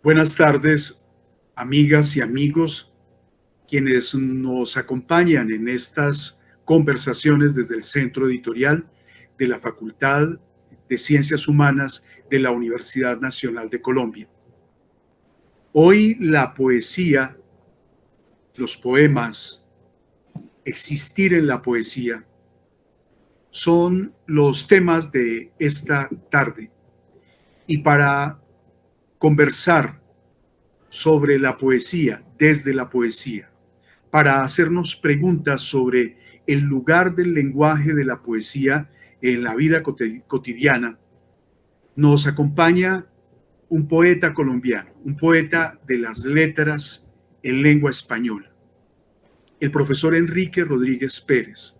Buenas tardes, amigas y amigos, quienes nos acompañan en estas conversaciones desde el Centro Editorial de la Facultad de Ciencias Humanas de la Universidad Nacional de Colombia. Hoy la poesía, los poemas, existir en la poesía, son los temas de esta tarde. Y para conversar sobre la poesía, desde la poesía, para hacernos preguntas sobre el lugar del lenguaje de la poesía en la vida cotidiana, nos acompaña un poeta colombiano, un poeta de las letras en lengua española, el profesor Enrique Rodríguez Pérez.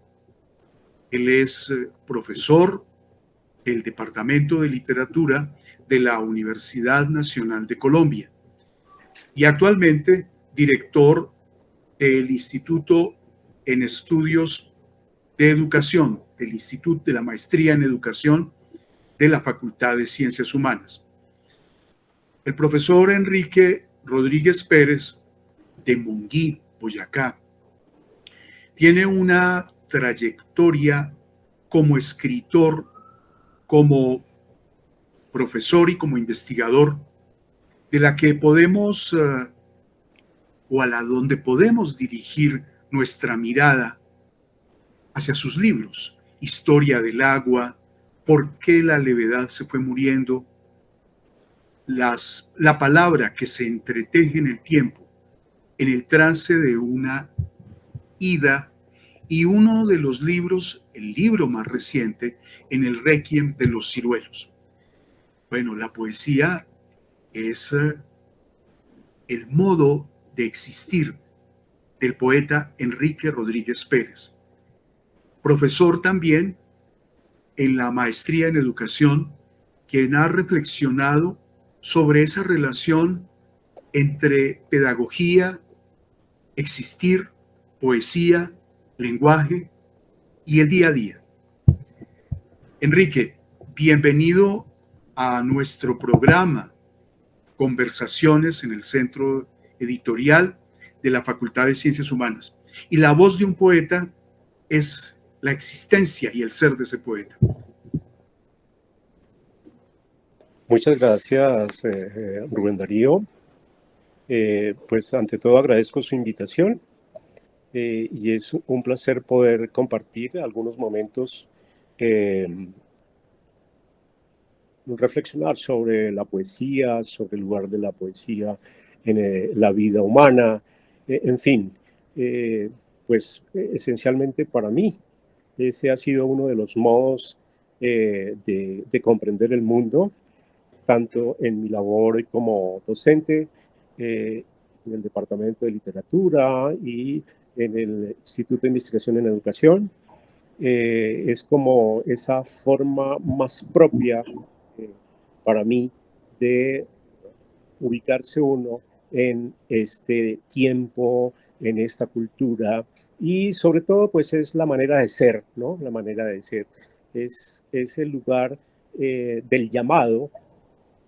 Él es profesor del Departamento de Literatura de la Universidad Nacional de Colombia y actualmente director del Instituto en Estudios de Educación, del Instituto de la Maestría en Educación de la Facultad de Ciencias Humanas. El profesor Enrique Rodríguez Pérez, de Monguí, Boyacá, tiene una trayectoria como escritor, como profesor y como investigador, de la que podemos o a la donde podemos dirigir nuestra mirada hacia sus libros: Historia del agua, Por qué la levedad se fue muriendo, la palabra que se entreteje en el tiempo, en el trance de una ida, y uno de los libros, el libro más reciente, En el Requiem de los ciruelos. Bueno, la poesía es el modo de existir del poeta Enrique Rodríguez Pérez, profesor también en la maestría en educación, quien ha reflexionado sobre esa relación entre pedagogía, existir, poesía, lenguaje y el día a día. Enrique, bienvenido a nuestro programa Conversaciones en el Centro Editorial de la Facultad de Ciencias Humanas. Y la voz de un poeta es la existencia y el ser de ese poeta. Muchas gracias, Rubén Darío. Pues ante todo agradezco su invitación y es un placer poder compartir algunos momentos reflexionar sobre la poesía, sobre el lugar de la poesía en la vida humana, en fin, esencialmente para mí ese ha sido uno de los modos de comprender el mundo, tanto en mi labor como docente, en el Departamento de Literatura y en el Instituto de Investigación en Educación. Es como esa forma más propia eh, para mí de ubicarse uno en este tiempo, en esta cultura y sobre todo pues es la manera de ser, ¿no? La manera de ser. Es el lugar del llamado,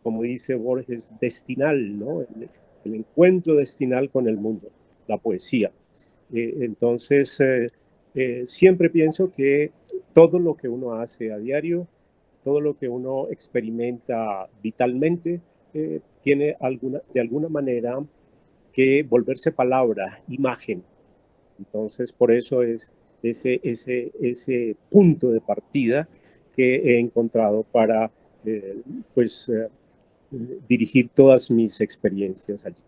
como dice Borges, destinal, ¿no? El encuentro destinal con el mundo, la poesía. Entonces, siempre pienso que todo lo que uno hace a diario, todo lo que uno experimenta vitalmente, tiene de alguna manera que volverse palabra, imagen. Entonces, por eso es ese punto de partida que he encontrado para eh, pues, eh, dirigir todas mis experiencias allí.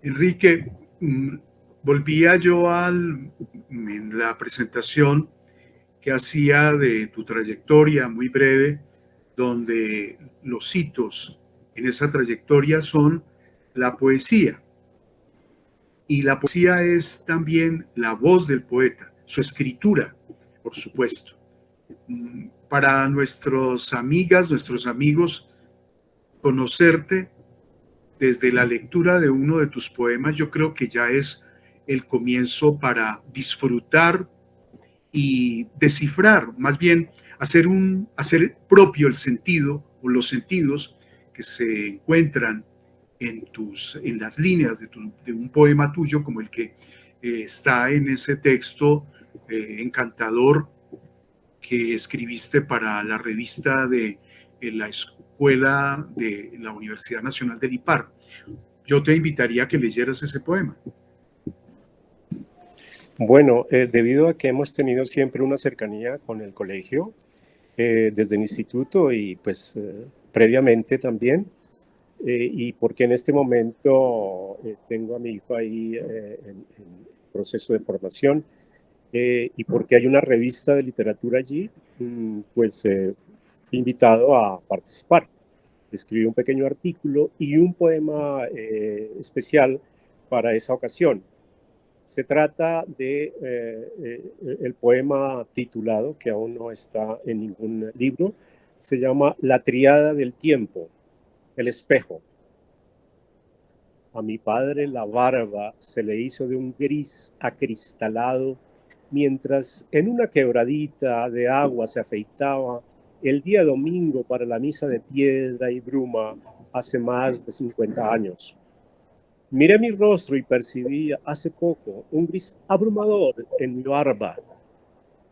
Enrique, volvía yo en la presentación que hacía de tu trayectoria muy breve, donde los hitos en esa trayectoria son la poesía. Y la poesía es también la voz del poeta, su escritura, por supuesto. Para nuestras amigas, nuestros amigos, conocerte desde la lectura de uno de tus poemas, yo creo que ya es el comienzo para disfrutar y descifrar, más bien hacer propio el sentido o los sentidos que se encuentran en las líneas de un poema tuyo como el que está en ese texto encantador que escribiste para la revista de la escuela de la Universidad Nacional del IPAR. Yo te invitaría a que leyeras ese poema. Bueno, debido a que hemos tenido siempre una cercanía con el colegio, desde el instituto y pues previamente también, y porque en este momento tengo a mi hijo ahí en proceso de formación, y porque hay una revista de literatura allí, pues fui invitado a participar. Escribí un pequeño artículo y un poema especial para esa ocasión. Se trata de el poema titulado, que aún no está en ningún libro, se llama La Triada del Tiempo, el espejo. A mi padre la barba se le hizo de un gris acristalado, mientras en una quebradita de agua se afeitaba el día domingo para la misa de piedra y bruma hace más de 50 años. Miré mi rostro y percibí hace poco un gris abrumador en mi barba.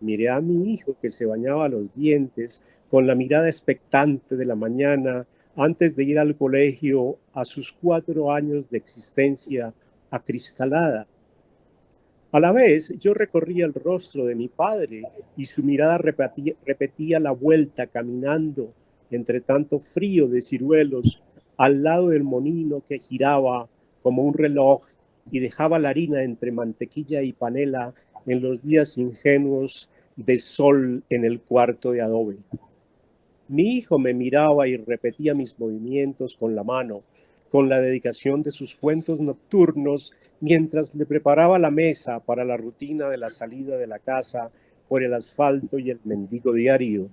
Miré a mi hijo que se bañaba los dientes con la mirada expectante de la mañana antes de ir al colegio a sus 4 años de existencia acristalada. A la vez, yo recorría el rostro de mi padre y su mirada repetía la vuelta caminando entre tanto frío de ciruelos al lado del molino que giraba como un reloj y dejaba la harina entre mantequilla y panela en los días ingenuos de sol en el cuarto de adobe. Mi hijo me miraba y repetía mis movimientos con la mano, con la dedicación de sus cuentos nocturnos, mientras le preparaba la mesa para la rutina de la salida de la casa por el asfalto y el mendigo diario.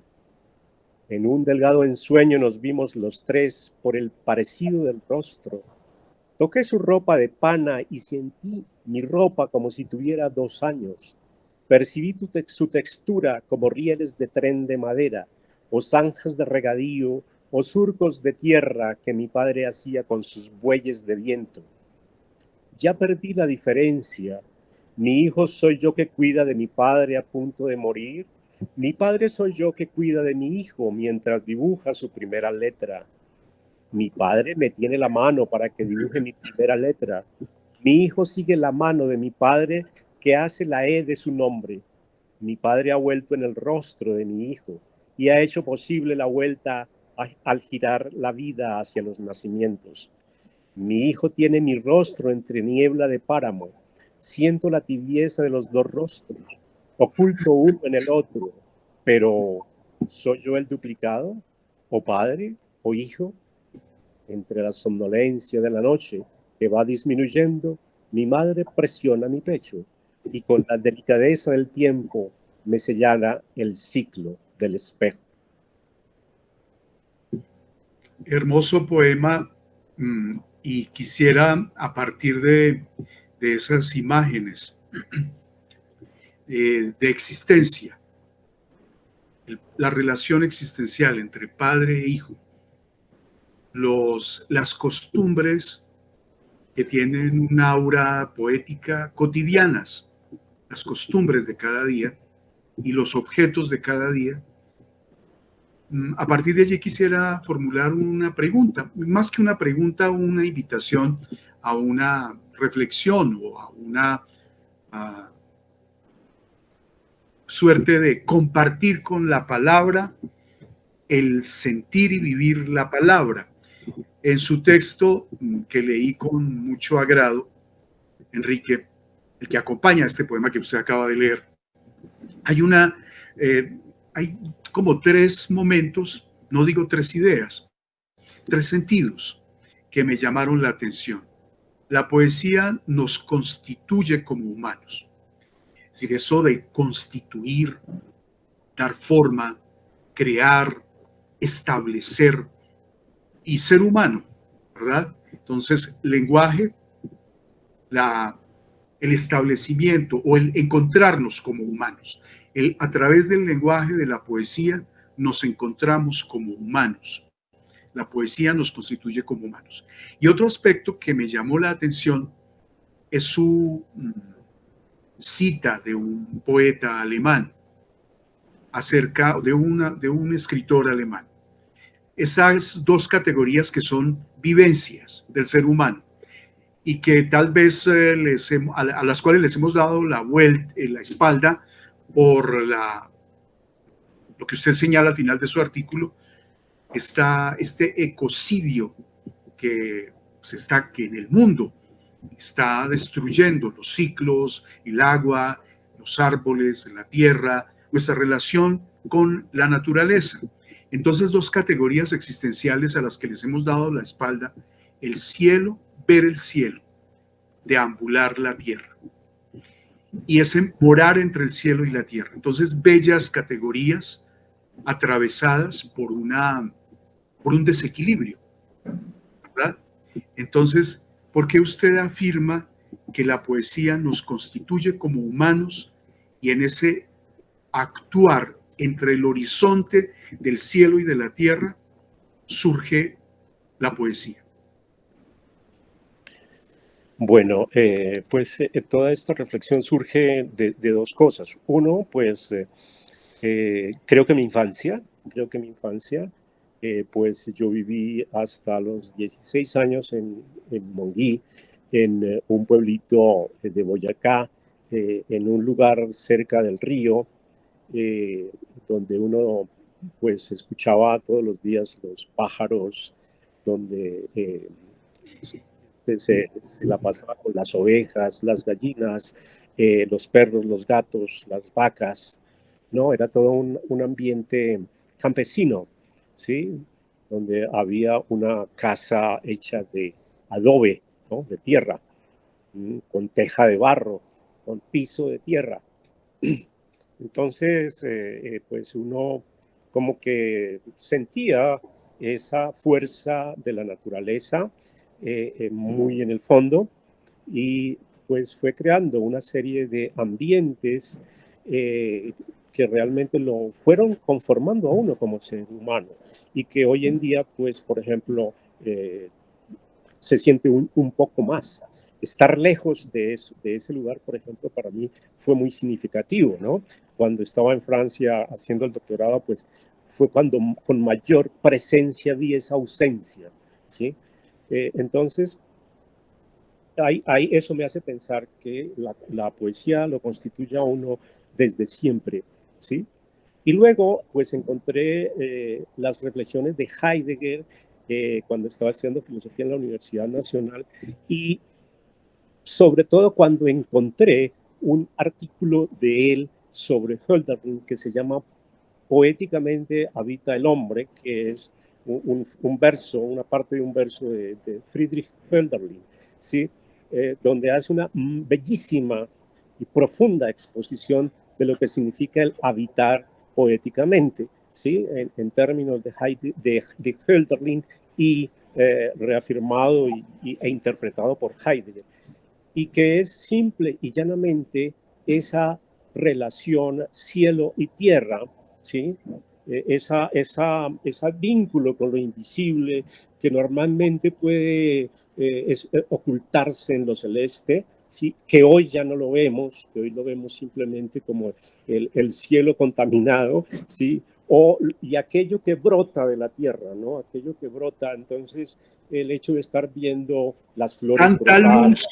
En un delgado ensueño nos vimos los tres por el parecido del rostro. Toqué su ropa de pana y sentí mi ropa como si tuviera 2 años. Percibí su textura como rieles de tren de madera, o zanjas de regadío, o surcos de tierra que mi padre hacía con sus bueyes de viento. Ya perdí la diferencia. Mi hijo soy yo que cuida de mi padre a punto de morir. Mi padre soy yo que cuida de mi hijo mientras dibuja su primera letra. Mi padre me tiene la mano para que dibuje mi primera letra. Mi hijo sigue la mano de mi padre que hace la E de su nombre. Mi padre ha vuelto en el rostro de mi hijo. y ha hecho posible la vuelta al girar la vida hacia los nacimientos. Mi hijo tiene mi rostro entre niebla de páramo. Siento la tibieza de los dos rostros. Oculto uno en el otro. Pero, ¿soy yo el duplicado? ¿O padre? ¿O hijo? Entre la somnolencia de la noche que va disminuyendo, mi madre presiona mi pecho y con la delicadeza del tiempo me señala el ciclo del espejo. Hermoso poema, y quisiera, a partir de esas imágenes de existencia, la relación existencial entre padre e hijo, las costumbres que tienen un aura poética cotidianas, las costumbres de cada día y los objetos de cada día. A partir de allí quisiera formular una pregunta, más que una pregunta, una invitación a una reflexión o a una suerte de compartir con la palabra el sentir y vivir la palabra. En su texto, que leí con mucho agrado, Enrique, el que acompaña este poema que usted acaba de leer, hay como tres momentos, no digo tres ideas, tres sentidos que me llamaron la atención. La poesía nos constituye como humanos. Es decir, eso de constituir, dar forma, crear, establecer y ser humano, ¿verdad? Entonces, lenguaje, el establecimiento o el encontrarnos como humanos. A través del lenguaje de la poesía nos encontramos como humanos. La poesía nos constituye como humanos. Y otro aspecto que me llamó la atención es su cita de un poeta alemán acerca de un escritor alemán. Esas dos categorías que son vivencias del ser humano y que tal vez a las cuales les hemos dado la vuelta, la espalda por lo que usted señala al final de su artículo, este ecocidio que en el mundo está destruyendo los ciclos, el agua, los árboles, la tierra, nuestra relación con la naturaleza. Entonces, dos categorías existenciales a las que les hemos dado la espalda: el cielo, ver el cielo, deambular la tierra. Y ese morar entre el cielo y la tierra. Entonces, bellas categorías atravesadas por un desequilibrio, ¿verdad? Entonces, ¿por qué usted afirma que la poesía nos constituye como humanos y en ese actuar entre el horizonte del cielo y de la tierra surge la poesía? Bueno, toda esta reflexión surge de dos cosas. Uno, pues creo que mi infancia, pues yo viví hasta los 16 años en Monguí, en un pueblito de Boyacá, en un lugar cerca del río, donde uno pues escuchaba todos los días los pájaros, donde se la pasaba con las ovejas, las gallinas, los perros, los gatos, las vacas, ¿no? Era todo un ambiente campesino, ¿sí? Donde había una casa hecha de adobe, ¿no? De tierra, con teja de barro, con piso de tierra. Entonces, pues uno como que sentía esa fuerza de la naturaleza muy en el fondo, y pues fue creando una serie de ambientes que realmente lo fueron conformando a uno como ser humano, y que hoy en día, pues, por ejemplo, se siente un poco más. Estar lejos de ese lugar, por ejemplo, para mí fue muy significativo, ¿no? Cuando estaba en Francia haciendo el doctorado, pues fue cuando con mayor presencia vi esa ausencia, ¿sí? Entonces, eso me hace pensar que la poesía lo constituye a uno desde siempre, ¿sí? Y luego, pues encontré las reflexiones de Heidegger cuando estaba estudiando filosofía en la Universidad Nacional, y sobre todo cuando encontré un artículo de él sobre Hölderlin que se llama Poéticamente habita el hombre, que es un verso, una parte de un verso de Friedrich Hölderlin, ¿sí? Donde hace una bellísima y profunda exposición de lo que significa el habitar poéticamente, ¿sí? En términos de Hölderlin y reafirmado e interpretado por Heidegger, y que es simple y llanamente esa relación cielo y tierra, ¿sí? Ese vínculo con lo invisible que normalmente puede ocultarse en lo celeste, ¿sí? Que hoy ya no lo vemos, que hoy lo vemos simplemente como el cielo contaminado, ¿sí? Y aquello que brota de la tierra, ¿no? Aquello que brota, entonces el hecho de estar viendo las flores Tanta brotar. luz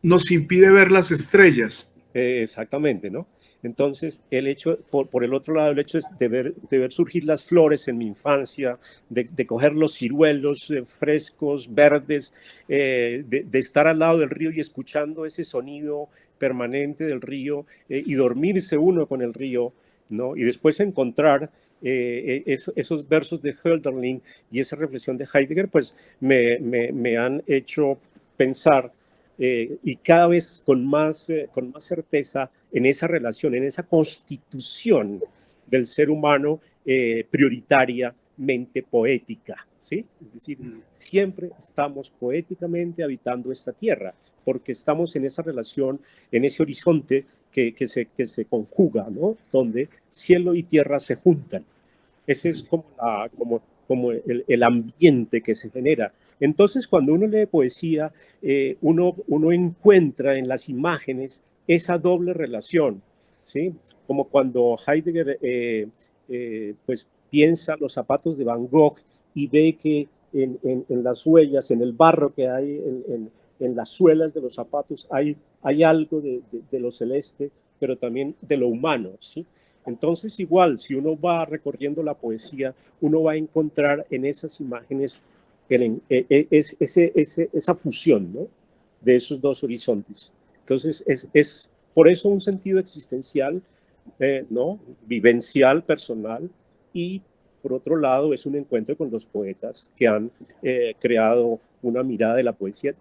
nos impide ver las estrellas. Exactamente, ¿no? Entonces, el hecho, por el otro lado, el hecho es de ver surgir las flores en mi infancia, de coger los ciruelos frescos, verdes, de estar al lado del río y escuchando ese sonido permanente del río y dormirse uno con el río, ¿no? Y después encontrar esos versos de Hölderlin y esa reflexión de Heidegger, pues me han hecho pensar y cada vez con más certeza en esa relación, en esa constitución del ser humano prioritariamente poética, ¿sí? Es decir, siempre estamos poéticamente habitando esta tierra, porque estamos en esa relación, en ese horizonte que se conjuga, ¿no? Donde cielo y tierra se juntan. Ese es como el ambiente que se genera. Entonces, cuando uno lee poesía, uno encuentra en las imágenes esa doble relación, ¿sí? Como cuando Heidegger pues piensa los zapatos de Van Gogh y ve que en las huellas, en el barro que hay en las suelas de los zapatos, hay algo de lo celeste, pero también de lo humano, ¿sí? Entonces, igual, si uno va recorriendo la poesía, uno va a encontrar en esas imágenes esa fusión, ¿no? De esos dos horizontes. Entonces, es por eso un sentido existencial, ¿no? Vivencial, personal, y por otro lado es un encuentro con los poetas que han creado una mirada de la poesía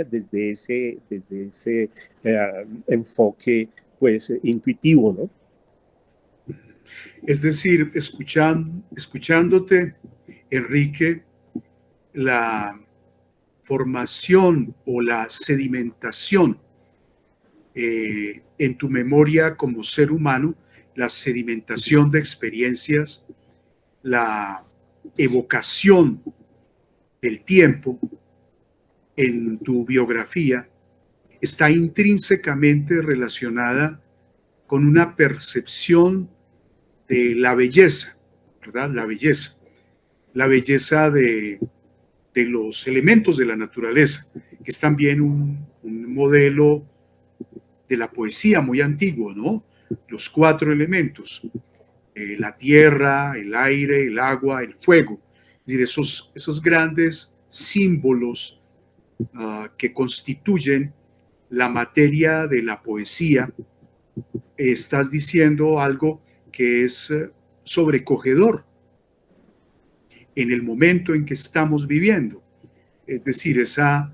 desde ese enfoque pues intuitivo, ¿no? Es decir, escuchándote, Enrique, la formación o la sedimentación en tu memoria como ser humano, la sedimentación de experiencias, la evocación del tiempo en tu biografía, está intrínsecamente relacionada con una percepción de la belleza, ¿verdad? La belleza de los elementos de la naturaleza, que es también un modelo de la poesía muy antiguo, ¿no? Los cuatro elementos, la tierra, el aire, el agua, el fuego. Es decir, esos grandes símbolos que constituyen la materia de la poesía. Estás diciendo algo que es sobrecogedor en el momento en que estamos viviendo. Es decir, esa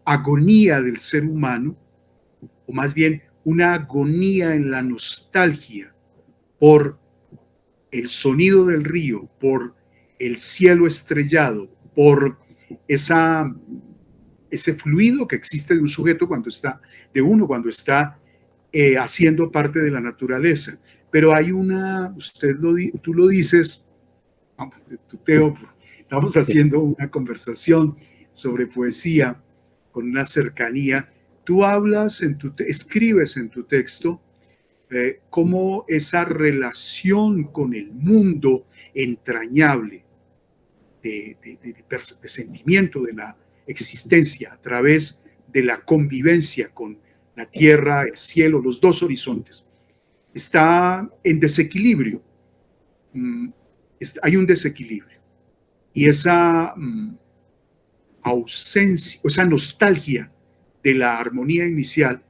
agonía del ser humano, o más bien una agonía en la nostalgia por el sonido del río, por el cielo estrellado, por ese fluido que existe de un sujeto cuando está, de uno cuando está haciendo parte de la naturaleza. Pero hay tú lo dices, Teo, estamos haciendo una conversación sobre poesía con una cercanía. Tú escribes en tu texto cómo esa relación con el mundo entrañable de sentimiento de la existencia a través de la convivencia con la tierra, el cielo, los dos horizontes, está en desequilibrio. Hay un desequilibrio. Y esa ausencia, o esa nostalgia de la armonía inicial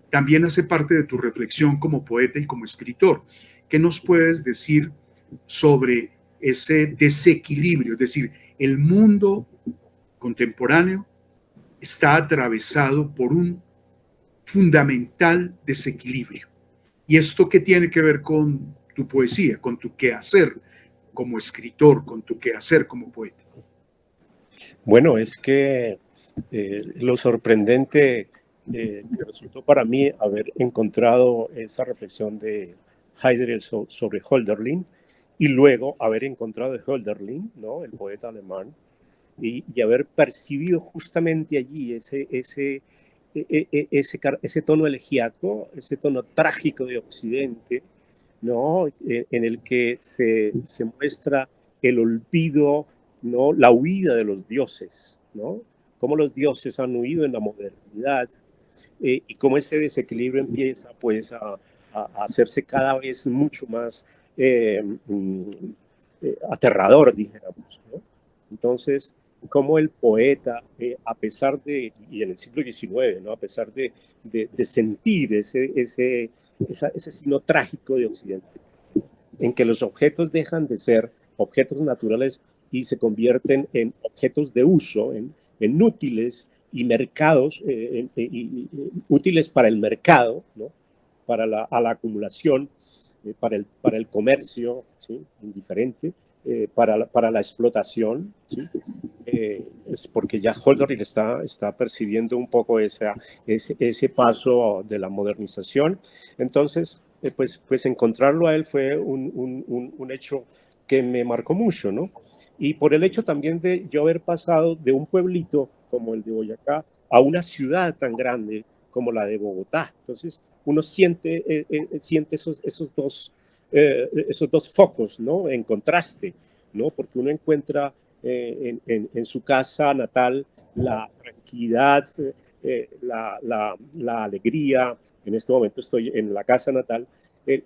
también hace parte de tu reflexión como poeta y como escritor. ¿Qué nos puedes decir sobre ese desequilibrio? Es decir, el mundo contemporáneo está atravesado por un fundamental desequilibrio. ¿Y esto qué tiene que ver con tu poesía, con tu quehacer como escritor, con tu quehacer como poeta? Bueno, es que lo sorprendente que resultó para mí haber encontrado esa reflexión de Heidegger sobre Hölderlin y luego haber encontrado de Hölderlin, ¿no?, el poeta alemán, y haber percibido justamente allí ese tono elegíaco, ese tono trágico de Occidente, ¿no?, en el que se muestra el olvido, ¿no?, la huida de los dioses, ¿no?, cómo los dioses han huido en la modernidad, y cómo ese desequilibrio empieza pues a hacerse cada vez mucho más aterrador, dijéramos, ¿no? Entonces, cómo el poeta, a pesar de, y en el siglo XIX, ¿no?, a pesar de sentir ese signo trágico de Occidente, en que los objetos dejan de ser objetos naturales y se convierten en objetos de uso, en útiles y mercados, útiles para el mercado, ¿no?, para la acumulación, para el comercio, ¿sí?, indiferente, para la explotación, ¿sí?, es porque ya Hölderlin está percibiendo un poco ese paso de la modernización. Entonces, pues encontrarlo a él fue un hecho que me marcó mucho, ¿no? Y por el hecho también de yo haber pasado de un pueblito como el de Boyacá a una ciudad tan grande como la de Bogotá. Entonces, uno siente esos dos focos, ¿no?, en contraste, ¿no? Porque uno encuentra en su casa natal la tranquilidad, la alegría. En este momento estoy en la casa natal,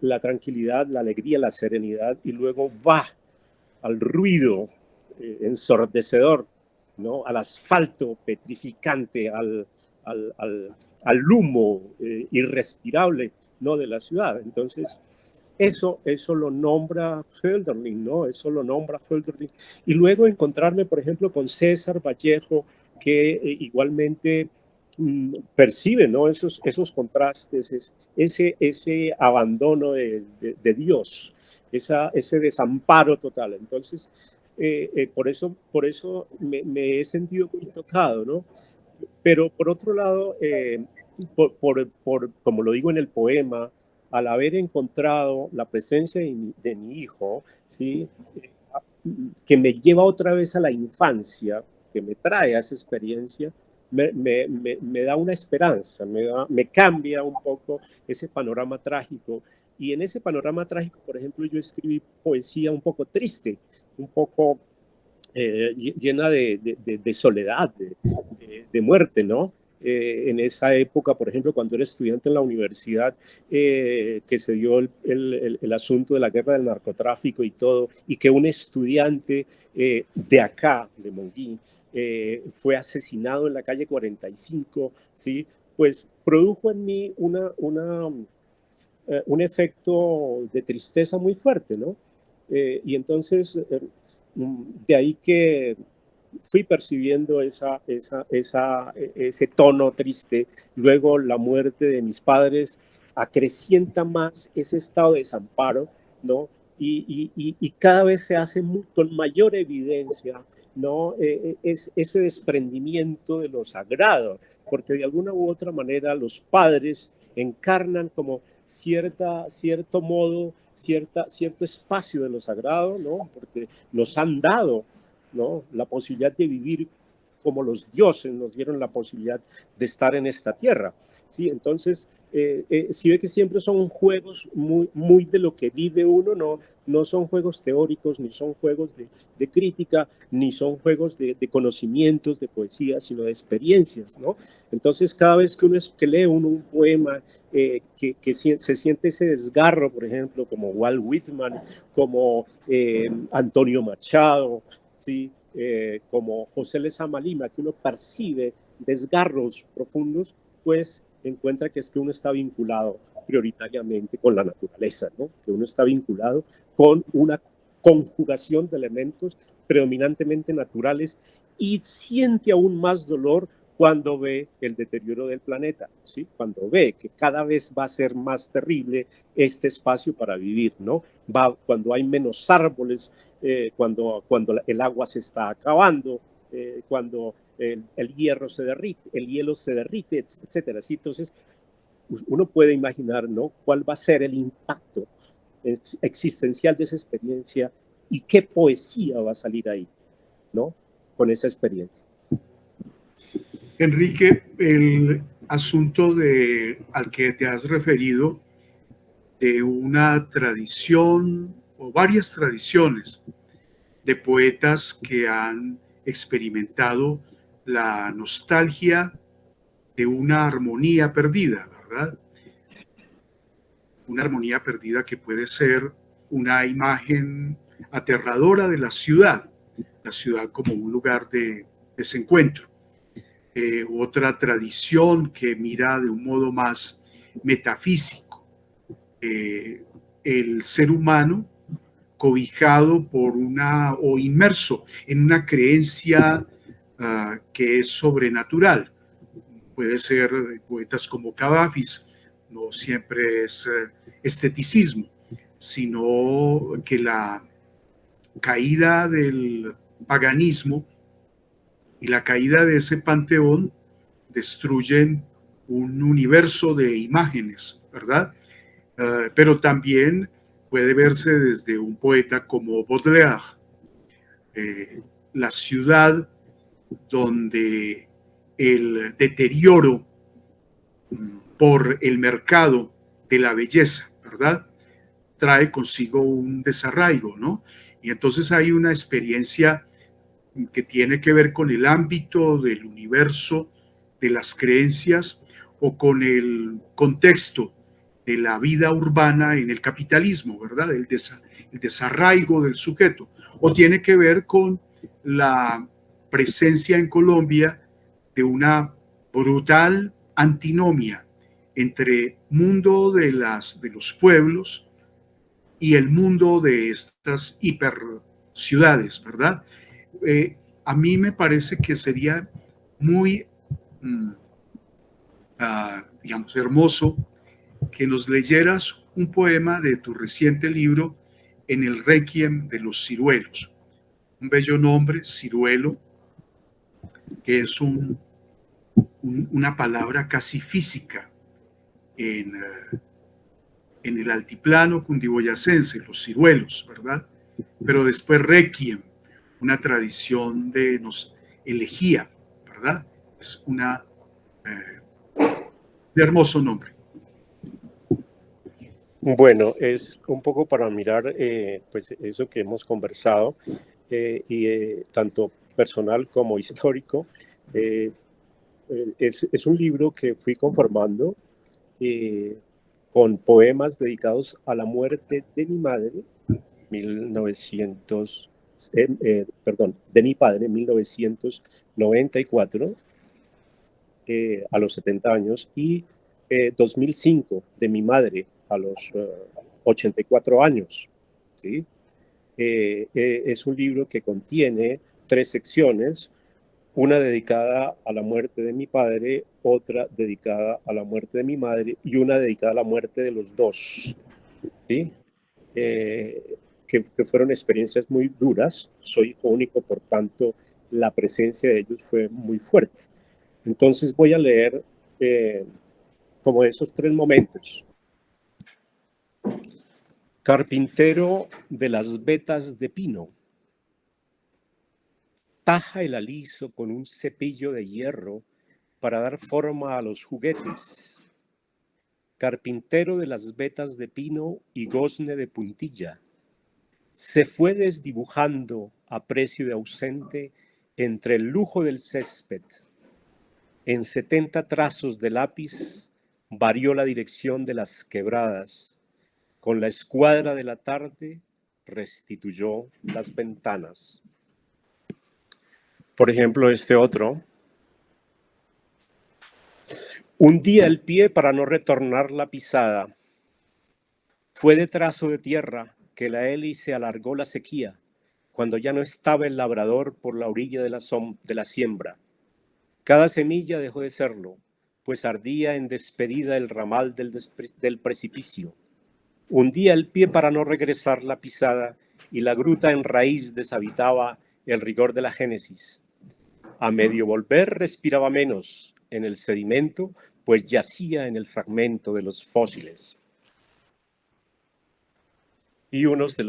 la tranquilidad, la alegría, la serenidad, y luego va al ruido ensordecedor, ¿no?, al asfalto petrificante, al humo irrespirable, ¿no?, de la ciudad. Entonces, eso lo nombra Hölderlin, ¿no? Eso lo nombra Hölderlin. Y luego encontrarme, por ejemplo, con César Vallejo, que igualmente percibe, ¿no?, esos contrastes, ese abandono de Dios, ese desamparo total. Entonces, por eso me he sentido muy tocado, ¿no? Pero por otro lado, como lo digo en el poema, al haber encontrado la presencia de mi hijo, ¿sí?, que me lleva otra vez a la infancia, que me trae a esa experiencia, me da una esperanza, me cambia un poco ese panorama trágico. Y en ese panorama trágico, por ejemplo, yo escribí poesía un poco triste, un poco llena de soledad, de muerte, ¿no? En esa época, por ejemplo, cuando era estudiante en la universidad, que se dio el asunto de la guerra del narcotráfico y todo, y que un estudiante de acá, de Monguí, fue asesinado en la calle 45, ¿sí? Pues produjo en mí un efecto de tristeza muy fuerte, ¿no? Y entonces, de ahí que fui percibiendo ese tono triste. Luego la muerte de mis padres acrecienta más ese estado de desamparo, ¿no? Y cada vez se hace con mayor evidencia, ¿no?, es ese desprendimiento de lo sagrado, porque de alguna u otra manera los padres encarnan como cierto modo, cierto espacio de lo sagrado, ¿no?, porque nos han dado, ¿no?, la posibilidad de vivir como los dioses nos dieron la posibilidad de estar en esta tierra. ¿Sí? Entonces, si ve que siempre son juegos muy de lo que vive uno, no son juegos teóricos, ni son juegos de crítica, ni son juegos de conocimientos, de poesía, sino de experiencias, ¿no? Entonces, cada vez que lee uno un poema, que se siente ese desgarro, por ejemplo, como Walt Whitman, como Antonio Machado, ¿sí? Como José Lezama Lima, que uno percibe desgarros profundos, pues encuentra que es que uno está vinculado prioritariamente con la naturaleza, ¿no? Que uno está vinculado con una conjugación de elementos predominantemente naturales y siente aún más dolor cuando ve el deterioro del planeta, ¿sí? Cuando ve que cada vez va a ser más terrible este espacio para vivir, ¿no? Cuando hay menos árboles, cuando el agua se está acabando, cuando el hielo se derrite, etcétera. ¿Sí? Entonces, uno puede imaginar, ¿no? ¿Cuál va a ser el impacto existencial de esa experiencia y qué poesía va a salir ahí, ¿no? Con esa experiencia. Enrique, el asunto al que te has referido, de una tradición o varias tradiciones de poetas que han experimentado la nostalgia de una armonía perdida, ¿verdad? Una armonía perdida que puede ser una imagen aterradora de la ciudad como un lugar de desencuentro. Otra tradición que mira de un modo más metafísico, el ser humano cobijado por o inmerso en una creencia que es sobrenatural. Puede ser poetas como Cavafis, no siempre es esteticismo, sino que la caída del paganismo y la caída de ese panteón destruyen un universo de imágenes, ¿verdad? Pero también puede verse desde un poeta como Baudelaire, la ciudad donde el deterioro por el mercado de la belleza, ¿verdad? Trae consigo un desarraigo, ¿no? Y entonces hay una experiencia que tiene que ver con el ámbito del universo, de las creencias o con el contexto de la vida urbana en el capitalismo, ¿verdad? El desarraigo del sujeto. O tiene que ver con la presencia en Colombia de una brutal antinomia entre mundo de los pueblos y el mundo de estas hiperciudades, ¿verdad? A mí me parece que sería muy, digamos, hermoso que nos leyeras un poema de tu reciente libro, En el Requiem de los Ciruelos. Un bello nombre, ciruelo, que es una palabra casi física en el altiplano cundiboyacense, los ciruelos, ¿verdad? Pero después Requiem, una tradición de elegía, ¿verdad? Es un hermoso nombre. Bueno, es un poco para mirar pues eso que hemos conversado y tanto personal como histórico. Es un libro que fui conformando con poemas dedicados a la muerte de mi madre, 1994, a los 70 años, y 2005, de mi madre, a los 84 años. ¿Sí? Es un libro que contiene 3 secciones, una dedicada a la muerte de mi padre, otra dedicada a la muerte de mi madre y una dedicada a la muerte de los dos. ¿Sí? Que fueron experiencias muy duras. Soy hijo único, por tanto, la presencia de ellos fue muy fuerte. Entonces voy a leer como esos 3 momentos. Carpintero de las vetas de pino. taja el aliso con un cepillo de hierro para dar forma a los juguetes. Carpintero de las vetas de pino y gozne de puntilla, se fue desdibujando a precio de ausente entre el lujo del césped. En 70 trazos de lápiz varió la dirección de las quebradas. Con la escuadra de la tarde restituyó las ventanas. Por ejemplo, este otro. Hundía el pie para no retornar la pisada. Fue de trazo de tierra que la hélice alargó la sequía, cuando ya no estaba el labrador por la orilla de la siembra. Cada semilla dejó de serlo, pues ardía en despedida el ramal del precipicio. Hundía el pie para no regresar la pisada, y la gruta en raíz deshabitaba el rigor de la génesis. A medio volver respiraba menos en el sedimento, pues yacía en el fragmento de los fósiles. Y uno de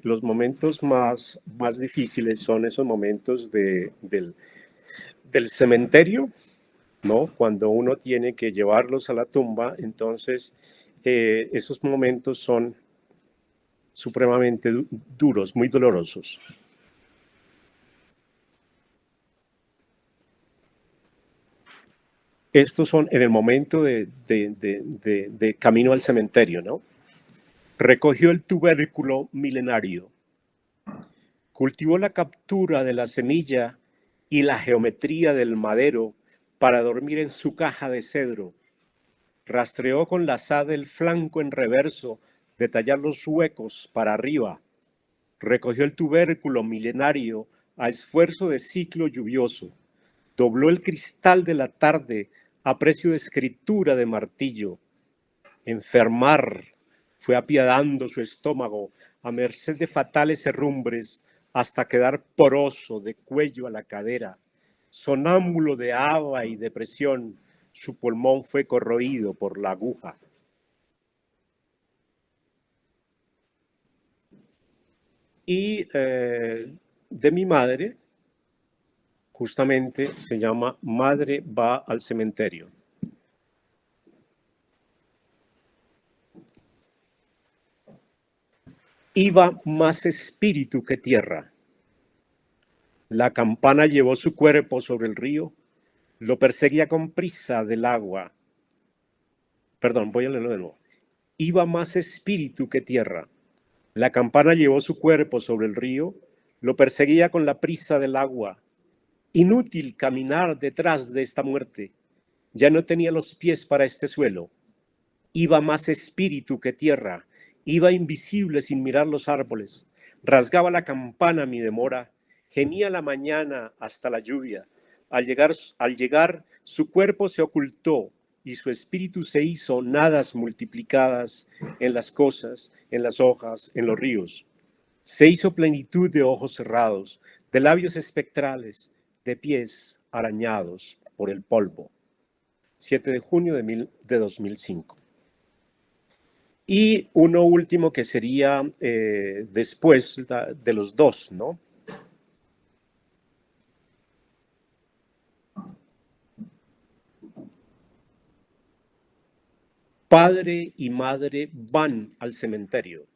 los momentos más difíciles son esos momentos del cementerio, ¿no? Cuando uno tiene que llevarlos a la tumba, entonces esos momentos son supremamente duros, muy dolorosos. Estos son en el momento de camino al cementerio, ¿no? Recogió el tubérculo milenario, cultivó la captura de la semilla y la geometría del madero para dormir en su caja de cedro. Rastreó con la azada el flanco en reverso, detallar los huecos para arriba. Recogió el tubérculo milenario a esfuerzo de ciclo lluvioso. Dobló el cristal de la tarde a precio de escritura de martillo. Enfermar fue apiadando su estómago a merced de fatales herrumbres hasta quedar poroso de cuello a la cadera. Sonámbulo de haba y depresión, su pulmón fue corroído por la aguja. Y de mi madre, justamente se llama Madre va al cementerio. Iba más espíritu que tierra. La campana llevó su cuerpo sobre el río, lo perseguía con prisa del agua. Perdón, voy a leerlo de nuevo. Iba más espíritu que tierra. La campana llevó su cuerpo sobre el río, lo perseguía con la prisa del agua. Inútil caminar detrás de esta muerte. Ya no tenía los pies para este suelo. Iba más espíritu que tierra. Iba invisible sin mirar los árboles. Rasgaba la campana mi demora. Gemía la mañana hasta la lluvia. Al llegar, su cuerpo se ocultó y su espíritu se hizo nadas multiplicadas en las cosas, en las hojas, en los ríos. Se hizo plenitud de ojos cerrados, de labios espectrales, de pies arañados por el polvo. 7 de junio de 2005. Y uno último que sería después de los dos, ¿no? Padre y madre van al cementerio.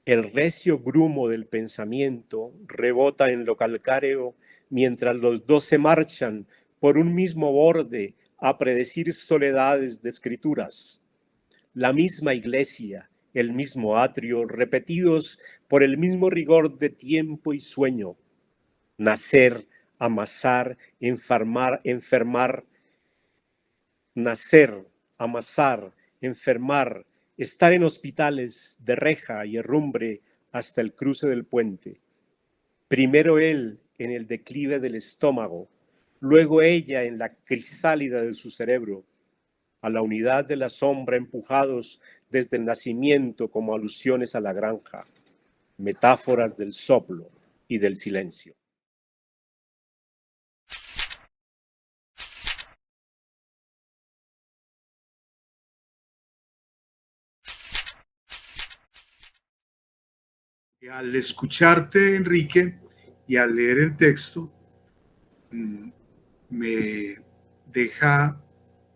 El recio brumo del pensamiento rebota en lo calcáreo mientras los dos se marchan por un mismo borde a predecir soledades de escrituras. La misma iglesia, el mismo atrio, repetidos por el mismo rigor de tiempo y sueño. Nacer, amasar, enfermar, nacer, amasar, enfermar, estar en hospitales de reja y herrumbre hasta el cruce del puente. Primero él en el declive del estómago, luego ella en la crisálida de su cerebro, a la unidad de la sombra empujados desde el nacimiento como alusiones a la granja, metáforas del soplo y del silencio. Al escucharte, Enrique, y al leer el texto me deja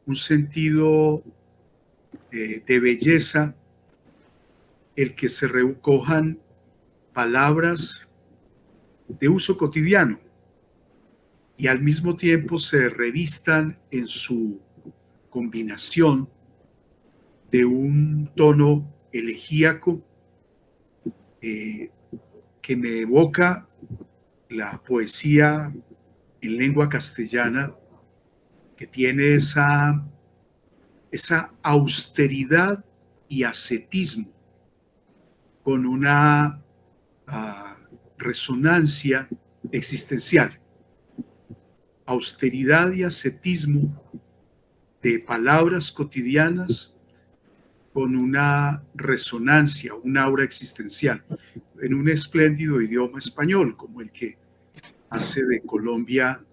un sentido de belleza el que se recojan palabras de uso cotidiano y al mismo tiempo se revistan en su combinación de un tono elegíaco que me evoca la poesía en lengua castellana, que tiene esa austeridad y ascetismo con una resonancia existencial. Austeridad y ascetismo de palabras cotidianas con una resonancia, un aura existencial, en un espléndido idioma español, como el que hace de Colombia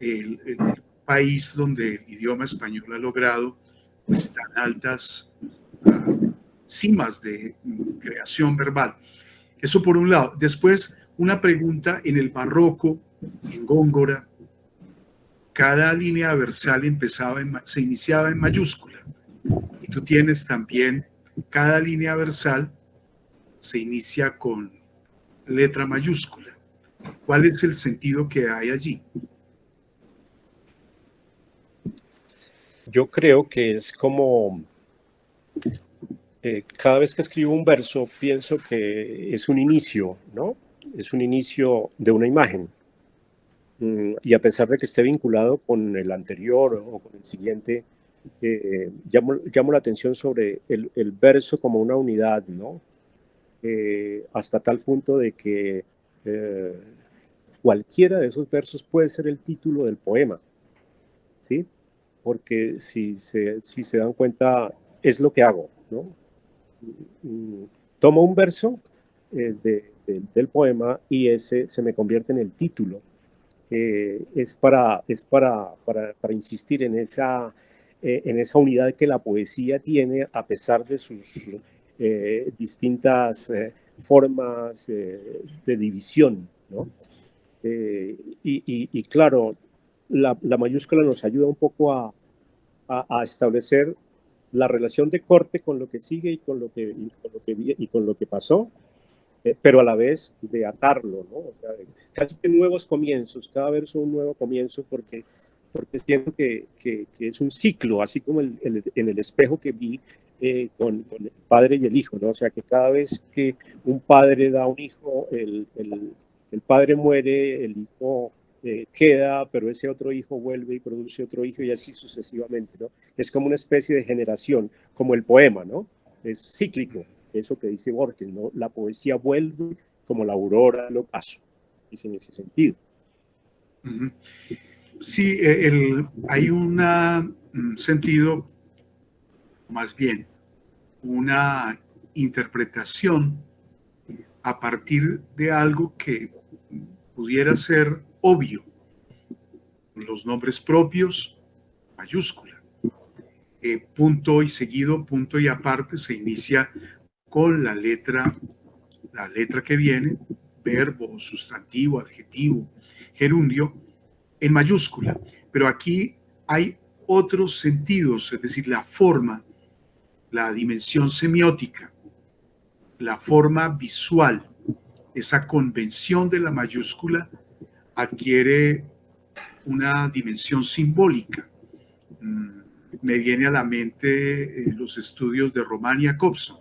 el país donde el idioma español ha logrado pues tan altas cimas de creación verbal. Eso por un lado. Después, una pregunta: en el barroco, en Góngora, cada línea versal se iniciaba en mayúscula. Y tú tienes también, cada línea versal se inicia con letra mayúscula. ¿Cuál es el sentido que hay allí? Yo creo que es como cada vez que escribo un verso pienso que es un inicio, ¿no? Es un inicio de una imagen. Y a pesar de que esté vinculado con el anterior o con el siguiente, llamo la atención sobre el verso como una unidad, ¿no? Hasta tal punto de que cualquiera de esos versos puede ser el título del poema, ¿sí? Porque si se dan cuenta, es lo que hago, ¿no? Tomo un verso del poema y ese se me convierte en el título. Es para insistir en esa unidad que la poesía tiene a pesar de sus distintas formas de división, ¿no? Y claro, la mayúscula nos ayuda un poco a establecer la relación de corte con lo que sigue y con lo que pasó, pero a la vez de atarlo, ¿no? O sea, casi que nuevos comienzos, cada verso un nuevo comienzo, porque siento que es un ciclo, así como en el espejo que vi con el padre y el hijo, ¿no? O sea, que cada vez que un padre da un hijo, el padre muere, el hijo queda, pero ese otro hijo vuelve y produce otro hijo y así sucesivamente, ¿no? Es como una especie de generación, como el poema, ¿no? Es cíclico, eso que dice Borges, ¿no? La poesía vuelve como la aurora del ocaso, es en ese sentido. Sí, hay un sentido, más bien, una interpretación a partir de algo que pudiera ser obvio. Los nombres propios, mayúscula. Punto y seguido, punto y aparte, se inicia con la letra que viene, verbo, sustantivo, adjetivo, gerundio, en mayúscula. Pero aquí hay otros sentidos, es decir, la forma, la dimensión semiótica, la forma visual, esa convención de la mayúscula adquiere una dimensión simbólica. Me viene a la mente los estudios de Román y Jacobson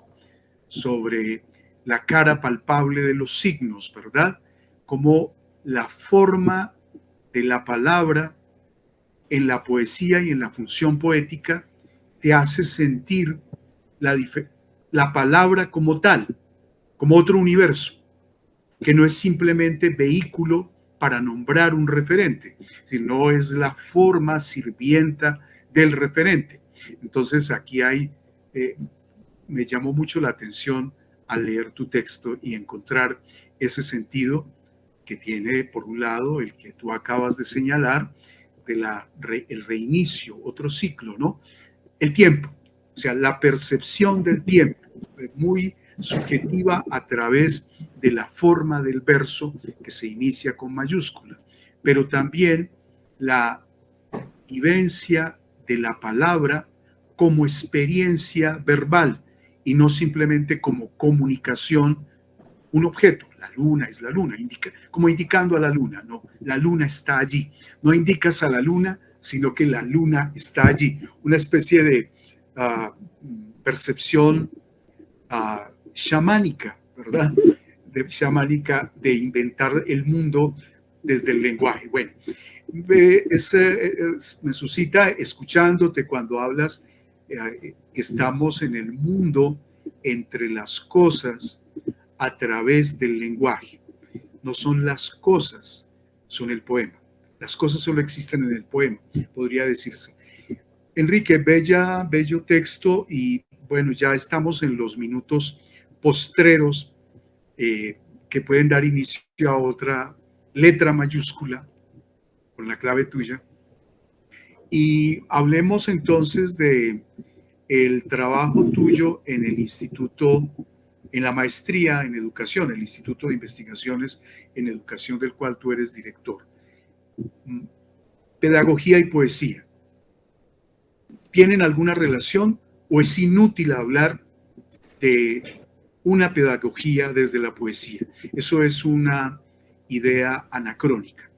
sobre la cara palpable de los signos, ¿verdad? Como la forma de la palabra en la poesía y en la función poética te hace sentir la palabra como tal, como otro universo, que no es simplemente vehículo para nombrar un referente, sino es la forma sirvienta del referente. Entonces aquí me llamó mucho la atención al leer tu texto y encontrar ese sentido que tiene, por un lado, el que tú acabas de señalar, el reinicio, otro ciclo, ¿no? El tiempo, o sea, la percepción del tiempo, muy subjetiva a través de la forma del verso que se inicia con mayúsculas, pero también la vivencia de la palabra como experiencia verbal y no simplemente como comunicación, un objeto. La luna es la luna, como indicando a la luna. No, la luna está allí. No indicas a la luna, sino que la luna está allí. Una especie de percepción chamánica, ¿verdad? Chamánica de inventar el mundo desde el lenguaje. Bueno, me suscita escuchándote cuando hablas que estamos en el mundo entre las cosas a través del lenguaje. No son las cosas, son el poema. Las cosas solo existen en el poema, podría decirse. Enrique, bello texto y bueno, ya estamos en los minutos postreros que pueden dar inicio a otra letra mayúscula con la clave tuya. Y hablemos entonces de el trabajo tuyo en el instituto, en la maestría en educación, el Instituto de Investigaciones en Educación del cual tú eres director. Pedagogía y poesía. ¿Tienen alguna relación o es inútil hablar de una pedagogía desde la poesía? Eso es una idea anacrónica.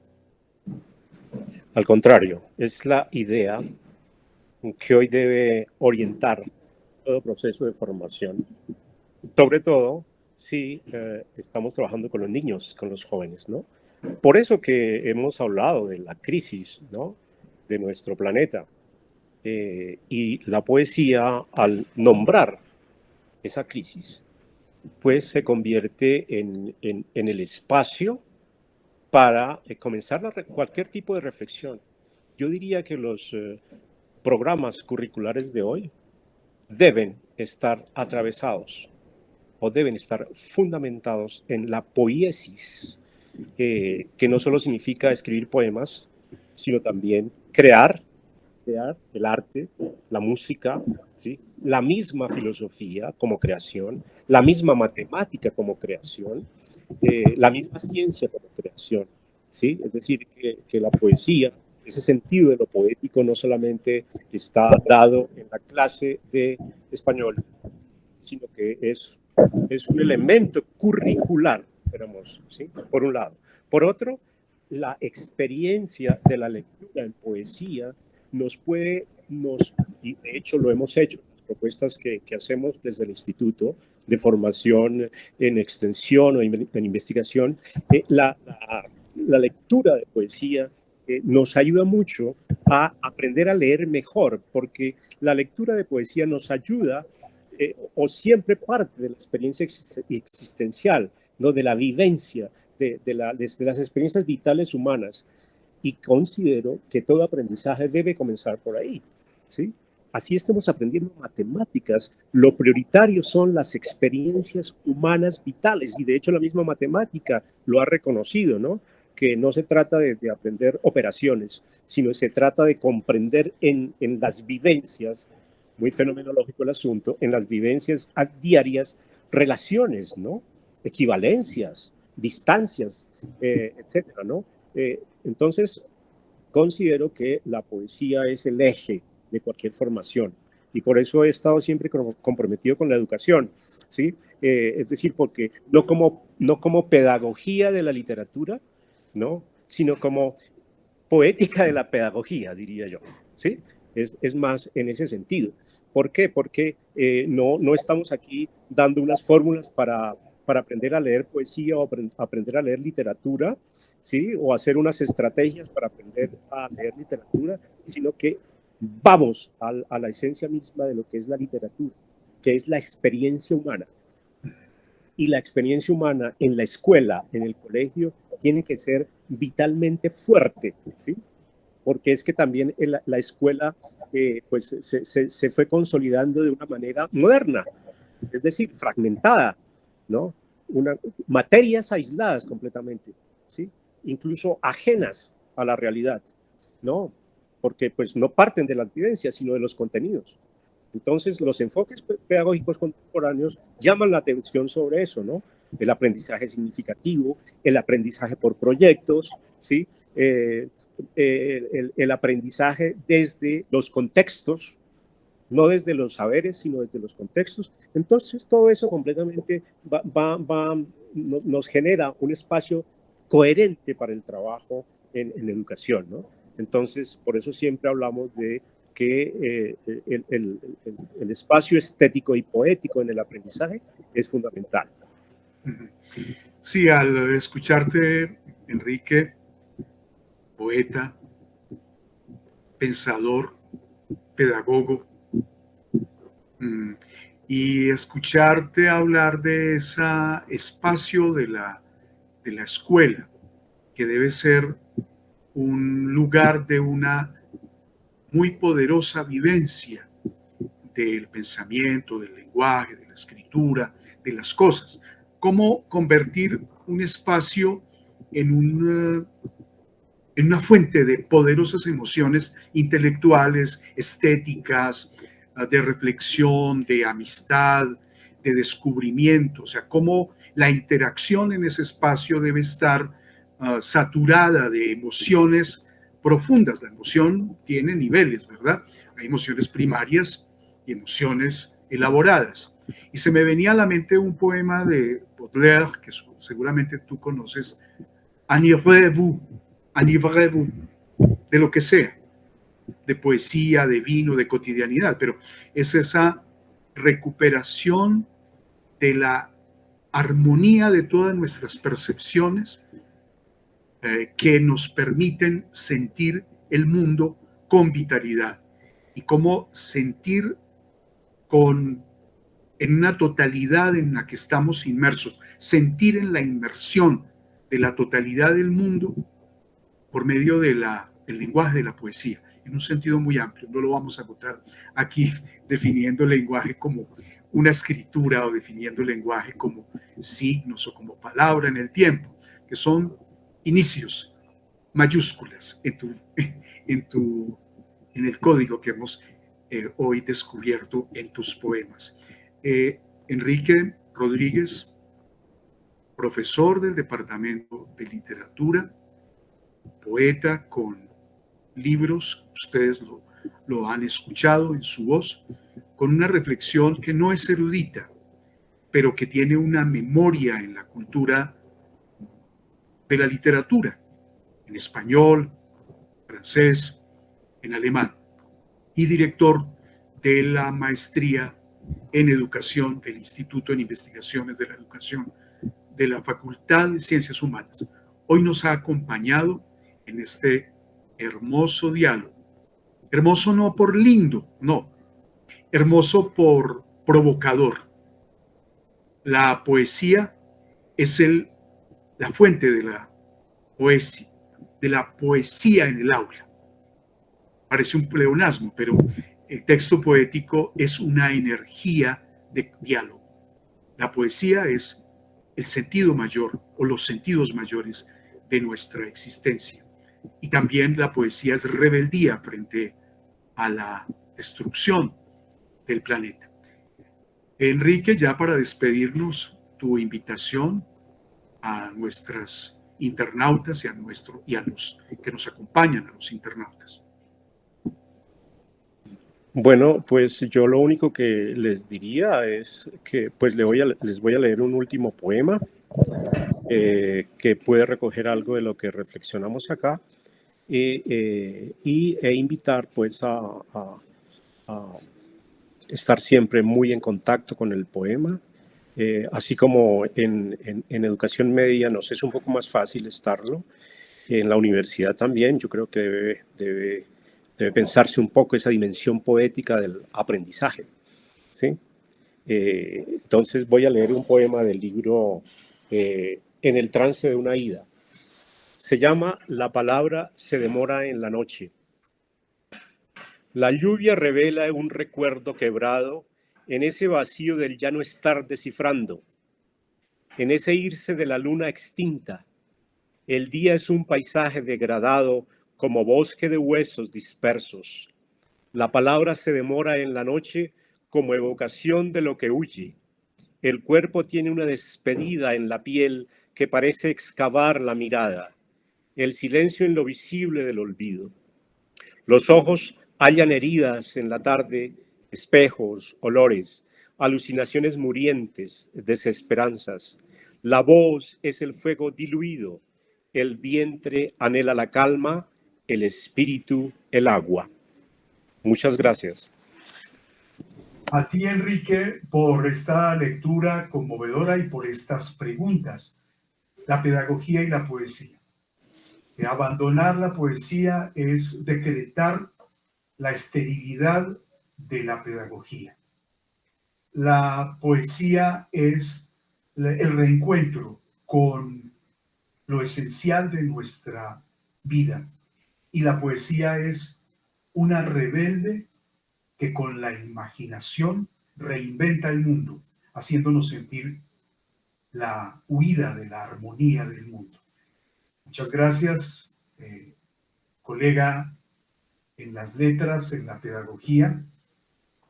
Al contrario, es la idea que hoy debe orientar todo proceso de formación, sobre todo si estamos trabajando con los niños, con los jóvenes, ¿no? Por eso que hemos hablado de la crisis, ¿no?, de nuestro planeta. Y la poesía, al nombrar esa crisis, pues se convierte en el espacio para comenzar cualquier tipo de reflexión. Yo diría que los programas curriculares de hoy deben estar atravesados o deben estar fundamentados en la poiesis, que no solo significa escribir poemas, sino también crear el arte, la música, ¿sí?, la misma filosofía como creación, la misma matemática como creación, la misma ciencia como creación, ¿sí? Es decir, que la poesía, ese sentido de lo poético, no solamente está dado en la clase de español, sino que es un elemento curricular, digamos, ¿sí?, por un lado. Por otro, la experiencia de la lectura en poesía y de hecho lo hemos hecho, las propuestas que hacemos desde el Instituto de Formación en Extensión o en Investigación, la lectura de poesía nos ayuda mucho a aprender a leer mejor, porque la lectura de poesía nos ayuda o siempre parte de la experiencia existencial, ¿no?, de la vivencia, de las experiencias vitales humanas. Y considero que todo aprendizaje debe comenzar por ahí, ¿sí? Así estemos aprendiendo matemáticas, lo prioritario son las experiencias humanas vitales, y de hecho la misma matemática lo ha reconocido, ¿no?, que no se trata de aprender operaciones, sino se trata de comprender en las vivencias, muy fenomenológico el asunto, en las vivencias diarias, relaciones, ¿no?, equivalencias, distancias, etcétera, ¿no? Entonces, considero que la poesía es el eje de cualquier formación y por eso he estado siempre comprometido con la educación, ¿sí? Es decir, porque no como pedagogía de la literatura, ¿no?, sino como poética de la pedagogía, diría yo, ¿sí? Es más en ese sentido. ¿Por qué? Porque no estamos aquí dando unas fórmulas para aprender a leer poesía o aprender a leer literatura, ¿sí?, o hacer unas estrategias para aprender a leer literatura, sino que vamos a la esencia misma de lo que es la literatura, que es la experiencia humana. Y la experiencia humana en la escuela, en el colegio, tiene que ser vitalmente fuerte, ¿sí? Porque es que también la escuela pues se fue consolidando de una manera moderna, es decir, fragmentada, ¿no? Materias aisladas completamente, ¿sí?, incluso ajenas a la realidad, ¿no?, porque pues no parten de las vivencias, sino de los contenidos. Entonces, los enfoques pedagógicos contemporáneos llaman la atención sobre eso, ¿no? el aprendizaje significativo, el aprendizaje por proyectos, ¿sí? El aprendizaje desde los contextos, no desde los saberes, sino desde los contextos. Entonces, todo eso completamente nos genera un espacio coherente para el trabajo en educación, ¿no? Entonces, por eso siempre hablamos de que el espacio estético y poético en el aprendizaje es fundamental. Sí, al escucharte, Enrique, poeta, pensador, pedagogo, y escucharte hablar de ese espacio de la escuela, que debe ser un lugar de una muy poderosa vivencia del pensamiento, del lenguaje, de la escritura, de las cosas. Cómo convertir un espacio en una fuente de poderosas emociones intelectuales, estéticas, de reflexión, de amistad, de descubrimiento. O sea, cómo la interacción en ese espacio debe estar saturada de emociones profundas. La emoción tiene niveles, ¿verdad? Hay emociones primarias y emociones elaboradas. Y se me venía a la mente un poema de Baudelaire, que seguramente tú conoces, Enivrez-vous, enivrez-vous, de lo que sea, de poesía, de vino, de cotidianidad, pero es esa recuperación de la armonía de todas nuestras percepciones que nos permiten sentir el mundo con vitalidad y cómo sentir en una totalidad en la que estamos inmersos, sentir en la inmersión de la totalidad del mundo por medio del lenguaje de la poesía, en un sentido muy amplio. No lo vamos a agotar aquí definiendo el lenguaje como una escritura o definiendo el lenguaje como signos o como palabra en el tiempo, que son inicios, mayúsculas en el código que hemos hoy descubierto en tus poemas. Enrique Rodríguez, profesor del Departamento de Literatura, poeta con libros, ustedes lo han escuchado en su voz, con una reflexión que no es erudita, pero que tiene una memoria en la cultura de la literatura, en español, francés, en alemán, y director de la maestría en educación del Instituto en Investigaciones de la Educación de la Facultad de Ciencias Humanas. Hoy nos ha acompañado en este hermoso diálogo. Hermoso no por lindo, no. Hermoso por provocador. La poesía es la fuente de la poesía en el aula. Parece un pleonasmo, pero el texto poético es una energía de diálogo. La poesía es el sentido mayor o los sentidos mayores de nuestra existencia. Y también la poesía es rebeldía frente a la destrucción del planeta. Enrique, ya para despedirnos, tu invitación a nuestras internautas y a los que nos acompañan, a los internautas. Bueno, pues yo lo único que les diría es que pues les voy a leer un último poema que puede recoger algo de lo que reflexionamos acá e invitar pues a estar siempre muy en contacto con el poema. Así como en educación media nos es un poco más fácil estarlo, en la universidad también yo creo que debe pensarse un poco esa dimensión poética del aprendizaje, ¿sí? Entonces voy a leer un poema del libro En el trance de una ida. Se llama La palabra se demora en la noche. La lluvia revela un recuerdo quebrado en ese vacío del ya no estar descifrando, en ese irse de la luna extinta. El día es un paisaje degradado como bosque de huesos dispersos. La palabra se demora en la noche como evocación de lo que huye. El cuerpo tiene una despedida en la piel que parece excavar la mirada, el silencio en lo visible del olvido. Los ojos hallan heridas en la tarde, espejos, olores, alucinaciones murientes, desesperanzas. La voz es el fuego diluido, el vientre anhela la calma, el espíritu el agua. Muchas gracias. A ti, Enrique, por esta lectura conmovedora y por estas preguntas. La pedagogía y la poesía. Abandonar la poesía es decretar la esterilidad de la pedagogía. La poesía es el reencuentro con lo esencial de nuestra vida. Y la poesía es una rebelde que con la imaginación reinventa el mundo, haciéndonos sentir la huida de la armonía del mundo. Muchas gracias, colega en las letras, en la pedagogía,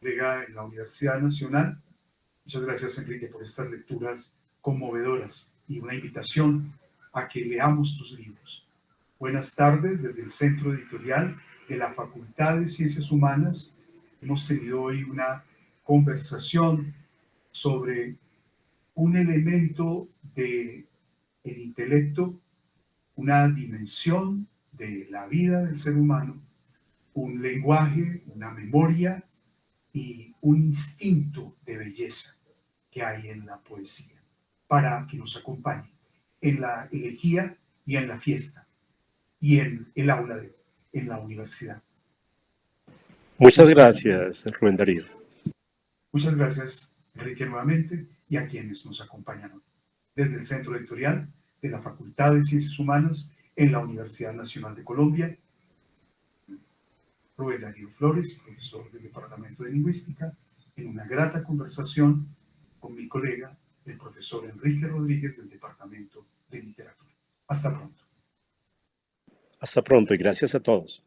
colega en la Universidad Nacional. Muchas gracias, Enrique, por estas lecturas conmovedoras y una invitación a que leamos tus libros. Buenas tardes desde el Centro Editorial de la Facultad de Ciencias Humanas. Hemos tenido hoy una conversación sobre un elemento del intelecto, una dimensión de la vida del ser humano, un lenguaje, una memoria y un instinto de belleza que hay en la poesía, para que nos acompañe en la elegía y en la fiesta y en el aula, en la universidad. Muchas gracias, Rubén Darío. Muchas gracias, Enrique, nuevamente, y a quienes nos acompañan hoy. Desde el Centro Editorial de la Facultad de Ciencias Humanas en la Universidad Nacional de Colombia, Rubén Darío Flores, profesor del Departamento de Lingüística, en una grata conversación con mi colega, el profesor Enrique Rodríguez, del Departamento de Literatura. Hasta pronto. Hasta pronto y gracias a todos.